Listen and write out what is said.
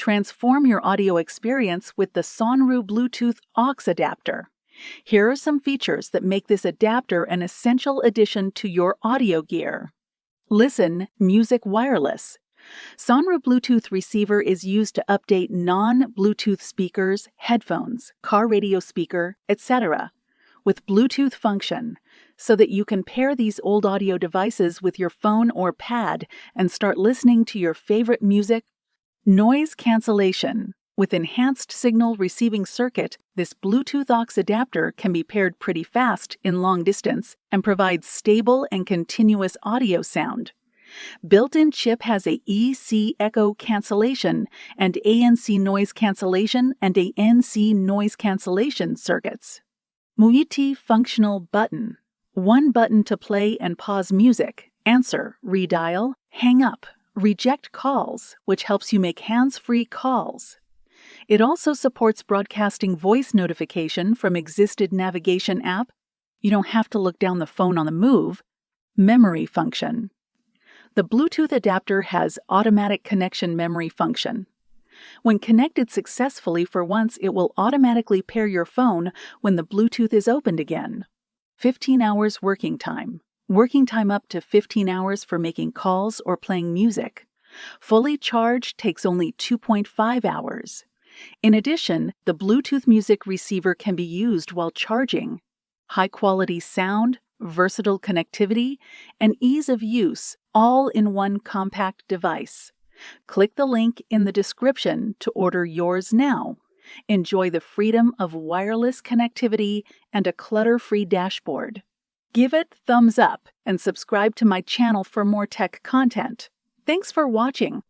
Transform your audio experience with the SONRU Bluetooth AUX adapter. Here are some features that make this adapter an essential addition to your audio gear. Listen, music wireless. SONRU Bluetooth receiver is used to update non-Bluetooth speakers, headphones, car radio speaker, etc. with Bluetooth function, so that you can pair these old audio devices with your phone or pad and start listening to your favorite music. Noise cancellation. With enhanced signal receiving circuit, this Bluetooth AUX adapter can be paired pretty fast in long distance and provides stable and continuous audio sound. Built-in chip has a EC echo cancellation and ANC noise cancellation and ANC noise cancellation circuits. Muiti-functional BUTTON. One button to play and pause music, answer, redial, hang up, reject calls, which helps you make hands-free calls. It also supports broadcasting voice notification from existing navigation app. You don't have to look down the phone on the move. Memory function. The Bluetooth adapter has automatic connection memory function. When connected successfully for once, it will automatically pair your phone when the Bluetooth is opened again. 15 hours working time. Working time up to 15 hours for making calls or playing music. Fully charged takes only 2.5 hours. In addition, the Bluetooth music receiver can be used while charging. High-quality sound, versatile connectivity, and ease of use, all in one compact device. Click the link in the description to order yours now. Enjoy the freedom of wireless connectivity and a clutter-free dashboard. Give it thumbs up and subscribe to my channel for more tech content. Thanks for watching.